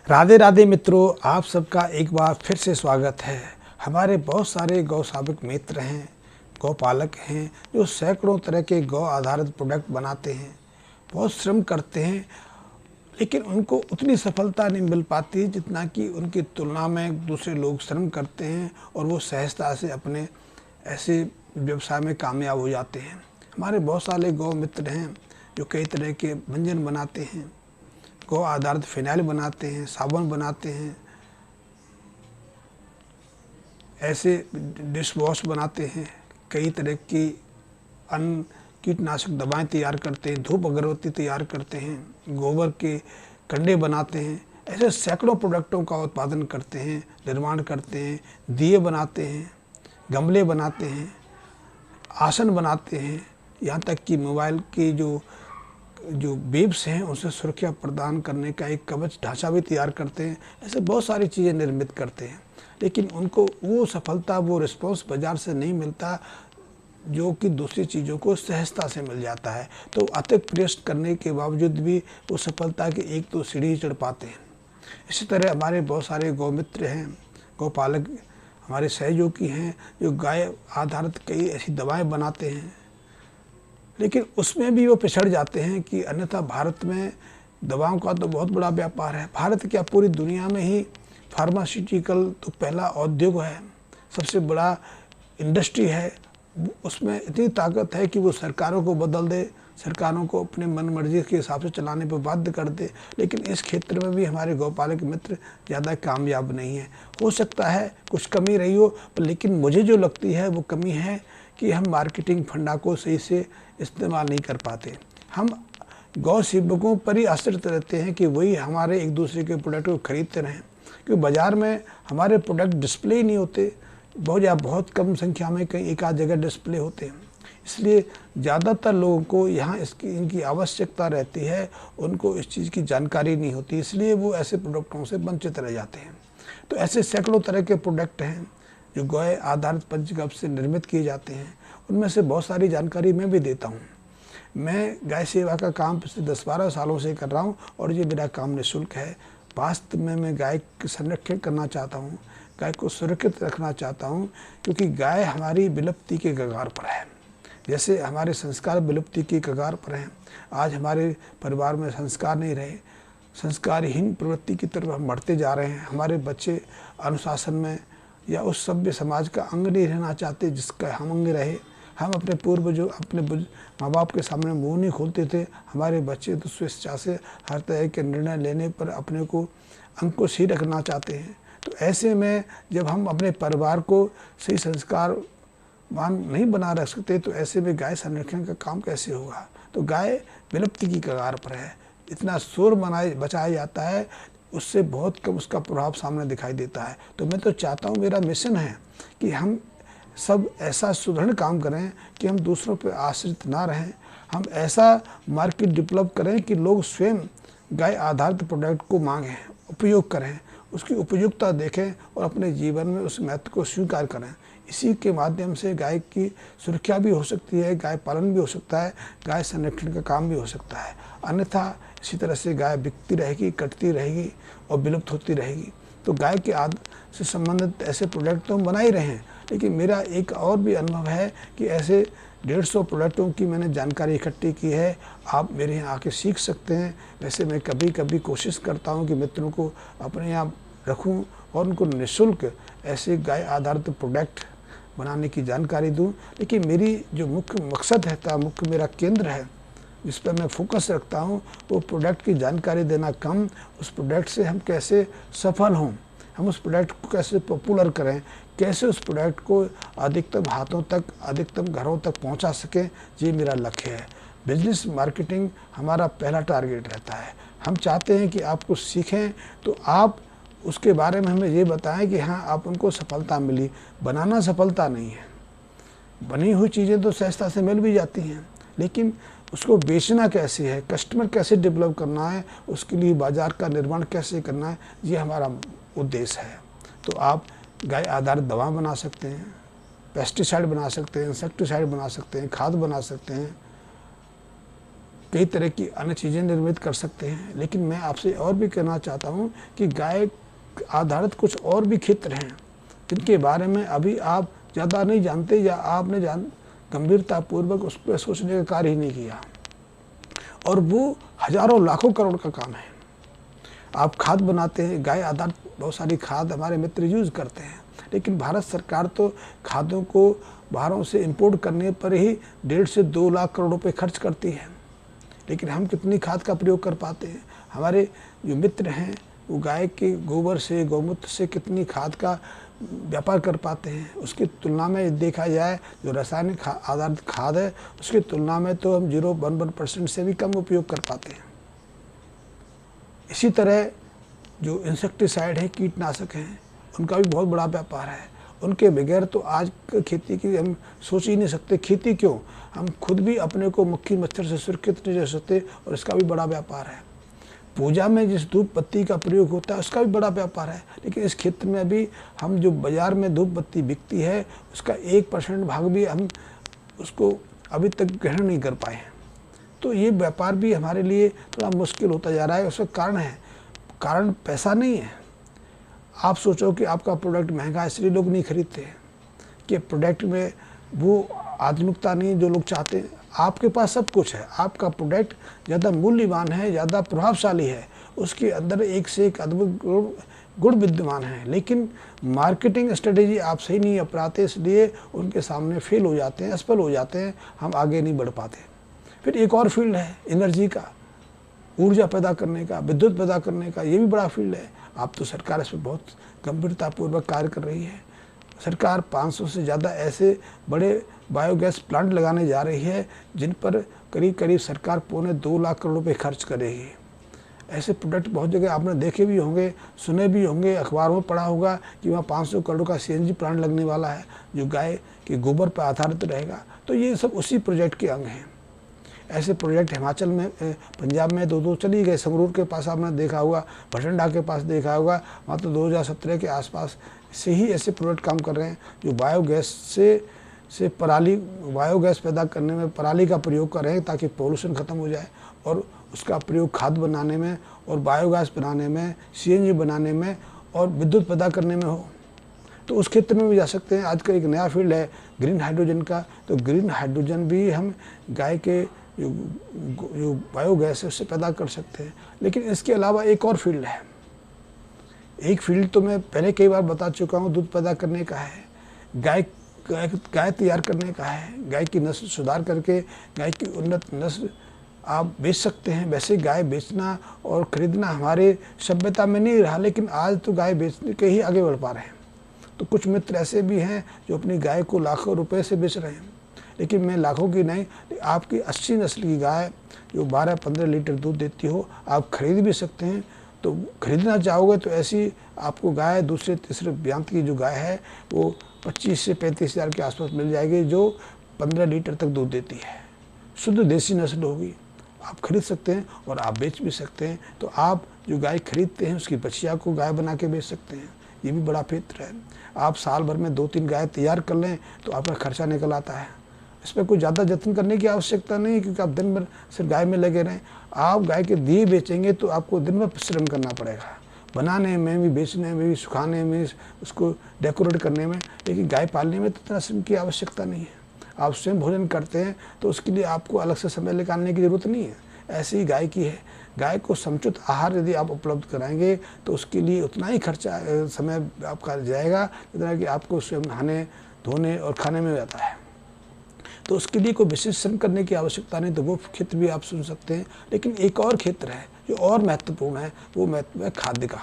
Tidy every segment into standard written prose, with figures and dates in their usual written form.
राधे राधे मित्रों, आप सबका एक बार फिर से स्वागत है। हमारे बहुत सारे गौसेवक मित्र हैं, गौपालक हैं जो सैकड़ों तरह के गौ आधारित प्रोडक्ट बनाते हैं, बहुत श्रम करते हैं, लेकिन उनको उतनी सफलता नहीं मिल पाती जितना कि उनकी तुलना में दूसरे लोग श्रम करते हैं और वो सहजता से अपने ऐसे व्यवसाय में कामयाब हो जाते हैं। हमारे बहुत सारे गौ मित्र हैं जो कई तरह के व्यंजन बनाते हैं, गौ आधारित फिनाइल बनाते हैं, साबुन बनाते हैं, ऐसे डिश वॉश बनाते हैं, कई तरह की अन्य कीटनाशक दवाएं तैयार करते हैं, धूप अगरबत्ती तैयार करते हैं, गोबर के कंडे बनाते हैं। ऐसे सैकड़ों प्रोडक्टों का उत्पादन करते हैं, निर्माण करते हैं, दिए बनाते हैं, गमले बनाते हैं, आसन बनाते हैं, यहाँ तक कि मोबाइल की जो वेब्स हैं उनसे सुरक्षा प्रदान करने का एक कवच ढांचा भी तैयार करते हैं। ऐसे बहुत सारी चीज़ें निर्मित करते हैं, लेकिन उनको वो सफलता, वो रिस्पॉन्स बाज़ार से नहीं मिलता जो कि दूसरी चीज़ों को सहजता से मिल जाता है। तो अत्यधिक प्रयास करने के बावजूद भी वो सफलता की एक तो सीढ़ी चढ़ पाते हैं। इसी तरह हमारे बहुत सारे गौमित्र हैं, गौपालक हमारे सहयोगी हैं जो गाय आधारित कई ऐसी दवाएं बनाते हैं, लेकिन उसमें भी वो पिछड़ जाते हैं कि अन्यथा भारत में दवाओं का तो बहुत बड़ा व्यापार है। भारत क्या, पूरी दुनिया में ही फार्मास्यूटिकल तो पहला उद्योग है, सबसे बड़ा इंडस्ट्री है। उसमें इतनी ताकत है कि वो सरकारों को बदल दे, सरकारों को अपने मन मर्जी के हिसाब से चलाने पर बाध्य कर दे। लेकिन इस क्षेत्र में भी हमारे गौपालक मित्र ज़्यादा कामयाब नहीं है। हो सकता है कुछ कमी रही हो, पर लेकिन मुझे जो लगती है वो कमी है कि हम मार्केटिंग फंडा को सही से इस्तेमाल नहीं कर पाते। हम गौ सेवकों पर ही आश्रित रहते हैं कि वही हमारे एक दूसरे के प्रोडक्ट को खरीदते रहें, क्योंकि बाज़ार में हमारे प्रोडक्ट डिस्प्ले ही नहीं होते, बहुत कम संख्या में कहीं एक आध जगह डिस्प्ले होते हैं। इसलिए ज़्यादातर लोगों को यहाँ इनकी आवश्यकता रहती है, उनको इस चीज़ की जानकारी नहीं होती, इसलिए वो ऐसे प्रोडक्टों से वंचित रह जाते हैं। तो ऐसे सैकड़ों तरह के प्रोडक्ट हैं जो गौ आधारित पंचगव्य से निर्मित किए जाते हैं। उनमें से बहुत सारी जानकारी मैं भी देता हूँ। मैं गाय सेवा का काम पिछले 10-12 सालों से कर रहा हूँ और ये मेरा काम निःशुल्क है। वास्तव में मैं गाय का संरक्षण करना चाहता हूँ, गाय को सुरक्षित रखना चाहता हूँ, क्योंकि गाय हमारी विलुप्ति के कगार पर है। जैसे हमारे संस्कार विलुप्ति के कगार पर हैं, आज हमारे परिवार में संस्कार नहीं रहे, संस्कारहीन प्रवृत्ति की तरफ हम बढ़ते जा रहे हैं। हमारे बच्चे अनुशासन में या उस सभ्य समाज का अंग नहीं रहना चाहते जिसका हम अंग रहे। हम अपने पूर्वजों, अपने माँ बाप के सामने मुंह नहीं खोलते थे। हमारे बच्चे तो स्वेच्छा से हर तरह के निर्णय लेने पर अपने को अंकुश ही रखना चाहते हैं। तो ऐसे में जब हम अपने परिवार को सही संस्कारवान नहीं बना रख सकते, तो ऐसे में गाय संरक्षण का काम कैसे होगा। तो गाय विलुप्ति की कगार पर है। इतना शोर बचाया जाता है, उससे बहुत कम उसका प्रभाव सामने दिखाई देता है। तो मैं तो चाहता हूँ, मेरा मिशन है कि हम सब ऐसा सुदृढ़ काम करें कि हम दूसरों पर आश्रित ना रहें। हम ऐसा मार्केट डेवलप करें कि लोग स्वयं गाय आधारित प्रोडक्ट को मांगें, उपयोग करें, उसकी उपयुक्तता देखें और अपने जीवन में उस महत्व को स्वीकार करें। इसी के माध्यम से गाय की सुरक्षा भी हो सकती है, गाय पालन भी हो सकता है, गाय संरक्षण का काम भी हो सकता है। अन्यथा इसी तरह से गाय बिकती रहेगी, कटती रहेगी और विलुप्त होती रहेगी। तो गाय के से संबंधित ऐसे प्रोडक्ट तो हम बना ही रहे हैं, लेकिन मेरा एक और भी अनुभव है कि ऐसे 150 प्रोडक्टों की मैंने जानकारी इकट्ठी की है। आप मेरे यहाँ आके सीख सकते हैं। वैसे मैं कभी कभी कोशिश करता हूँ कि मित्रों को अपने यहाँ रखूँ और उनको निःशुल्क ऐसे गाय आधारित प्रोडक्ट बनाने की जानकारी दूँ। लेकिन मेरी जो मुख्य मकसद है, मुख्य मेरा केंद्र है जिस पर मैं फोकस रखता हूँ, वो प्रोडक्ट की जानकारी देना कम, उस प्रोडक्ट से हम कैसे सफल हों, हम उस प्रोडक्ट को कैसे पॉपुलर करें, कैसे उस प्रोडक्ट को अधिकतम हाथों तक, अधिकतम घरों तक पहुंचा सकें, ये मेरा लक्ष्य है। बिजनेस मार्केटिंग हमारा पहला टारगेट रहता है। हम चाहते हैं कि आप कुछ सीखें तो आप उसके बारे में हमें ये बताएं कि हाँ, आप उनको सफलता मिली। बनाना सफलता नहीं है, बनी हुई चीज़ें तो सहजता से मिल भी जाती हैं, लेकिन उसको बेचना कैसे है, कस्टमर कैसे डेवलप करना है, उसके लिए बाज़ार का निर्माण कैसे करना है, ये हमारा उद्देश्य है। तो आप गाय आधारित दवा बना सकते हैं, पेस्टिसाइड बना सकते हैं, इंसेक्टिसाइड बना सकते हैं, खाद बना सकते हैं, कई तरह की अन्य चीज़ें निर्मित कर सकते हैं। लेकिन मैं आपसे और भी कहना चाहता हूँ कि गाय आधारित कुछ और भी क्षेत्र हैं जिनके बारे में अभी आप ज़्यादा नहीं जानते या आपने गंभीरतापूर्वक उस पर सोचने का कार्य ही नहीं किया, और वो हजारों लाखों करोड़ का काम है। आप खाद बनाते हैं, गाय आधारित बहुत सारी खाद हमारे मित्र यूज़ करते हैं, लेकिन भारत सरकार तो खादों को बाहरों से इंपोर्ट करने पर ही 1.5 से 2 लाख करोड़ रुपए खर्च करती है। लेकिन हम कितनी खाद का प्रयोग कर पाते हैं? हमारे जो मित्र हैं वो गाय के गोबर से, गौमूत्र से कितनी खाद का व्यापार कर पाते हैं? उसकी तुलना में देखा जाए जो रासायनिक आधारित खाद है उसकी तुलना में तो हम 0.11% से भी कम उपयोग कर पाते हैं। इसी तरह जो इंसेक्टिसाइड है, कीटनाशक हैं, उनका भी बहुत बड़ा व्यापार है। उनके बगैर तो आज खेती की हम सोच ही नहीं सकते। खेती क्यों, हम खुद भी अपने को मक्खी मच्छर से सुरक्षित नहीं रह सकते, और इसका भी बड़ा व्यापार है। पूजा में जिस धूप बत्ती का प्रयोग होता है उसका भी बड़ा व्यापार है, लेकिन इस क्षेत्र में अभी हम जो बाज़ार में धूप बत्ती बिकती है उसका 1% भाग भी हम उसको अभी तक ग्रहण नहीं कर पाए हैं। तो ये व्यापार भी हमारे लिए थोड़ा मुश्किल होता जा रहा है। उसका कारण है, कारण पैसा नहीं है। आप सोचो कि आपका प्रोडक्ट महंगा है इसलिए लोग नहीं खरीदते, कि प्रोडक्ट में वो आधुनिकता नहीं जो लोग चाहते हैं। आपके पास सब कुछ है, आपका प्रोडक्ट ज़्यादा मूल्यवान है, ज़्यादा प्रभावशाली है, उसके अंदर एक से एक अद्भुत गुण विद्यमान है, लेकिन मार्केटिंग स्ट्रेटेजी आप सही नहीं अपनाते, इसलिए उनके सामने फेल हो जाते हैं, असफल हो जाते हैं, हम आगे नहीं बढ़ पाते। फिर एक और फील्ड है एनर्जी का, ऊर्जा पैदा करने का, विद्युत पैदा करने का, ये भी बड़ा फील्ड है। आप तो सरकार इस पर बहुत गंभीरतापूर्वक कार्य कर रही है। सरकार 500 से ज़्यादा ऐसे बड़े बायोगैस प्लांट लगाने जा रही है जिन पर करीब करीब सरकार 2.25 लाख करोड़ रुपए खर्च करेगी। ऐसे प्रोडक्ट बहुत जगह आपने देखे भी होंगे, सुने भी होंगे, अखबारों में पढ़ा होगा कि वहाँ 500 करोड़ का CNG प्लांट लगने वाला है जो गाय के गोबर पर आधारित रहेगा। तो ये सब उसी प्रोजेक्ट के अंग हैं। ऐसे प्रोजेक्ट हिमाचल में, पंजाब में दो चली गए। संगरूर के पास आपने देखा होगा, भटिंडा के पास देखा होगा, वहाँ तो 2017 के आसपास से ही ऐसे प्रोजेक्ट काम कर रहे हैं जो बायोगैस से पराली, बायोगैस पैदा करने में पराली का प्रयोग कर रहे हैं ताकि पोल्यूशन ख़त्म हो जाए, और उसका प्रयोग खाद बनाने में और बायोगैस बनाने में, CNG बनाने में और विद्युत पैदा करने में हो। तो उस क्षेत्र में भी जा सकते हैं। आजकल एक नया फील्ड है ग्रीन हाइड्रोजन का, तो ग्रीन हाइड्रोजन भी हम गाय के जो बायोगैस है उससे पैदा कर सकते हैं। लेकिन इसके अलावा एक और फील्ड है। एक फील्ड तो मैं पहले कई बार बता चुका हूँ, दूध पैदा करने का है, गाय तैयार करने का है। गाय की नस्ल सुधार करके गाय की उन्नत नस्ल आप बेच सकते हैं। वैसे गाय बेचना और खरीदना हमारे सभ्यता में नहीं रहा, लेकिन आज तो गाय बेचने के ही आगे बढ़ पा रहे हैं। तो कुछ मित्र ऐसे भी हैं जो अपनी गाय को लाखों रुपए से बेच रहे हैं। लेकिन मैं लाखों की नहीं, आपकी 80 नस्ल की गाय जो 12-15 लीटर दूध देती हो आप खरीद भी सकते हैं। तो खरीदना चाहोगे तो ऐसी आपको गाय दूसरे तीसरे ब्यांत की जो गाय है वो 25 से 35 हज़ार के आसपास मिल जाएगी जो 15 लीटर तक दूध देती है। शुद्ध देसी नस्ल होगी, आप खरीद सकते हैं और आप बेच भी सकते हैं। तो आप जो गाय खरीदते हैं उसकी बछिया को गाय बना के बेच सकते हैं। ये भी बड़ा क्षेत्र है। आप साल भर में 2-3 गाय तैयार कर लें तो आपका खर्चा निकल आता है। इसमें कोई ज़्यादा जतन करने की आवश्यकता नहीं है, क्योंकि आप दिन भर सिर्फ गाय में लगे रहें। आप गाय के दिए बेचेंगे तो आपको दिन भर परिश्रम करना पड़ेगा, बनाने में भी, बेचने में भी, सुखाने में, उसको डेकोरेट करने में। लेकिन गाय पालने में तो इतना श्रम की आवश्यकता नहीं है। आप स्वयं भोजन करते हैं तो उसके लिए आपको अलग से समय निकालने की ज़रूरत नहीं है। ऐसी ही गाय की है। गाय को समुचित आहार यदि आप उपलब्ध कराएंगे तो उसके लिए उतना ही खर्चा समय आपका जाएगा जितना कि आपको स्वयं नहाने, धोने और खाने में जाता है। तो उसके लिए कोई विशेष श्रम करने की आवश्यकता नहीं। तो वो क्षेत्र भी आप सुन सकते हैं। लेकिन एक और क्षेत्र है जो और महत्वपूर्ण है, वो महत्व है खाद्य का।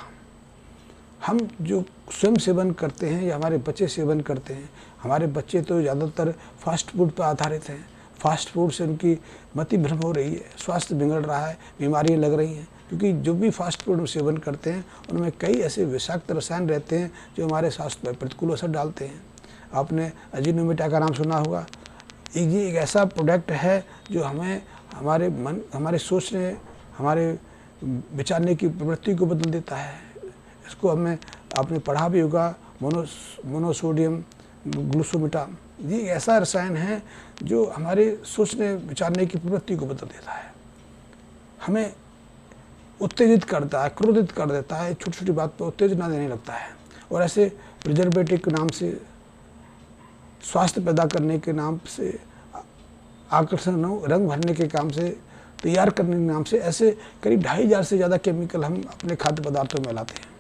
हम जो स्वयं सेवन करते हैं या हमारे बच्चे सेवन करते हैं, हमारे बच्चे तो ज़्यादातर फास्ट फूड पर आधारित हैं। फास्ट फूड से उनकी मति भ्रम हो रही है, स्वास्थ्य बिगड़ रहा है, बीमारियाँ लग रही हैं, क्योंकि जो भी फास्ट फूड सेवन करते हैं उनमें कई ऐसे विषाक्त रसायन रहते हैं जो हमारे स्वास्थ्य पर प्रतिकूल असर डालते हैं। आपने अजीनोमोटो का नाम सुना होगा। ये एक ऐसा प्रोडक्ट है जो हमें हमारे मन, हमारे सोचने, हमारे विचारने की प्रवृत्ति को बदल देता है। इसको आपने पढ़ा भी होगा, मोनोसोडियम ग्लूकोमेटा। ये ऐसा रसायन है जो हमारे सोचने विचारने की प्रवृत्ति को बदल देता है। हमें उत्तेजित करता है, क्रोधित कर देता है, छोटी छोटी बात पर उत्तेजना देने लगता है। और ऐसे प्रिजर्वेटिव के नाम से, स्वास्थ्य पैदा करने के नाम से, आकर्षण रंग भरने के काम से, तैयार करने के नाम से ऐसे करीब 2500 से ज़्यादा केमिकल हम अपने खाद्य पदार्थों में मिलाते हैं।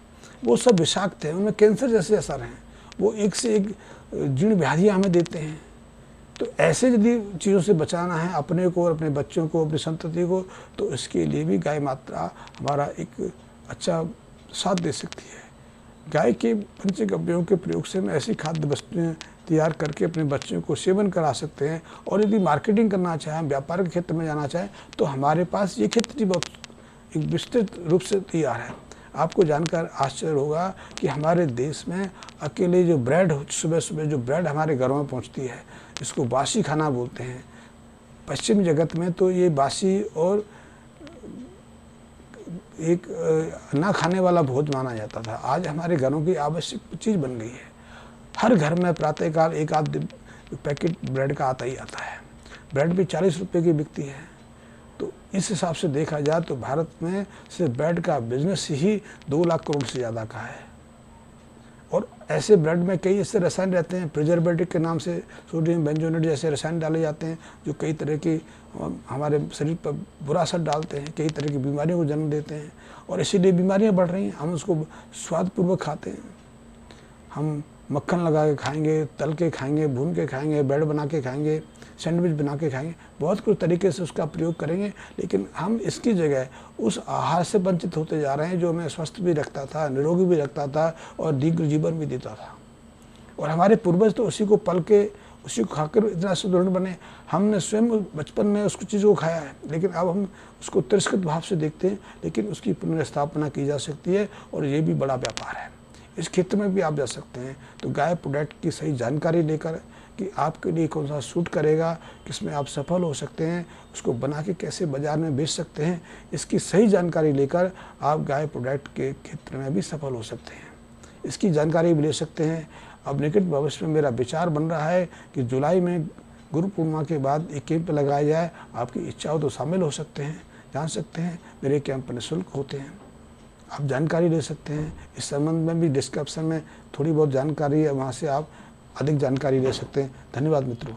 वो सब विषाक्त हैं, उनमें कैंसर जैसे असर हैं, वो एक से एक जीर्ण व्याधियाँ हमें देते हैं। तो ऐसे यदि चीज़ों से बचाना है अपने को और अपने बच्चों को, अपनी संतति को, तो इसके लिए भी गाय माता हमारा एक अच्छा साथ दे सकती है। गाय के पंचगव्यों के प्रयोग से हम ऐसी खाद्य वस्तुएं तैयार करके अपने बच्चों को सेवन करा सकते हैं। और यदि मार्केटिंग करना चाहें, व्यापार के क्षेत्र में जाना चाहें, तो हमारे पास ये क्षेत्र भी बहुत एक विस्तृत रूप से तैयार है। आपको जानकर आश्चर्य होगा कि हमारे देश में अकेले जो ब्रेड, सुबह सुबह जो ब्रेड हमारे घरों में पहुंचती है, इसको बासी खाना बोलते हैं। पश्चिमी जगत में तो ये बासी और एक ना खाने वाला भोज माना जाता था। आज हमारे घरों की आवश्यक चीज़ बन गई है। हर घर में प्रातःकाल एक आध पैकेट ब्रेड का आता ही आता है। ब्रेड भी 40 रुपये की बिकती है। तो इस हिसाब से देखा जाए तो भारत में सिर्फ ब्रेड का बिजनेस ही 2 लाख करोड़ से ज़्यादा का है। और ऐसे ब्रेड में कई ऐसे रसायन रहते हैं, प्रिजर्वेटिव के नाम से सोडियम बेंजोनेट जैसे रसायन डाले जाते हैं, जो कई तरह की हमारे शरीर पर बुरा असर डालते हैं, कई तरह की बीमारियों को जन्म देते हैं। और इसीलिए बीमारियां बढ़ रही हैं। हम उसको स्वादपूर्वक खाते हैं। हम मक्खन लगा के खाएंगे, तल के खाएंगे, भून के खाएंगे, ब्रेड बना के खाएंगे, सैंडविच बना के खाएंगे, बहुत कुछ तरीके से उसका प्रयोग करेंगे। लेकिन हम इसकी जगह उस आहार से वंचित होते जा रहे हैं जो हमें स्वस्थ भी रखता था, निरोगी भी रखता था और दीर्घ जीवन भी देता था। और हमारे पूर्वज तो उसी को पल के, उसी को खाकर इतना सुदृढ़ बने। हमने स्वयं बचपन में उसको चीज़ को खाया है, लेकिन अब हम उसको तिरस्कृत भाव से देखते हैं। लेकिन उसकी पुनर्स्थापना की जा सकती है और ये भी बड़ा व्यापार है। इस क्षेत्र में भी आप जा सकते हैं। तो गाय प्रोडक्ट की सही जानकारी लेकर कि आपके लिए कौन सा सूट करेगा, किसमें आप सफल हो सकते हैं, उसको बना के कैसे बाज़ार में बेच सकते हैं, इसकी सही जानकारी लेकर आप गाय प्रोडक्ट के क्षेत्र में भी सफल हो सकते हैं। इसकी जानकारी भी ले सकते हैं। अब निकट भविष्य में मेरा विचार बन रहा है कि जुलाई में गुरु पूर्णिमा के बाद एक कैंप लगाया जाए। आपकी इच्छा हो तो शामिल हो सकते हैं, जान सकते हैं। मेरे कैंप निःशुल्क होते हैं, आप जानकारी ले सकते हैं। इस संबंध में भी डिस्क्रिप्शन में थोड़ी बहुत जानकारी है, वहाँ से आप अधिक जानकारी ले सकते हैं। धन्यवाद मित्रों।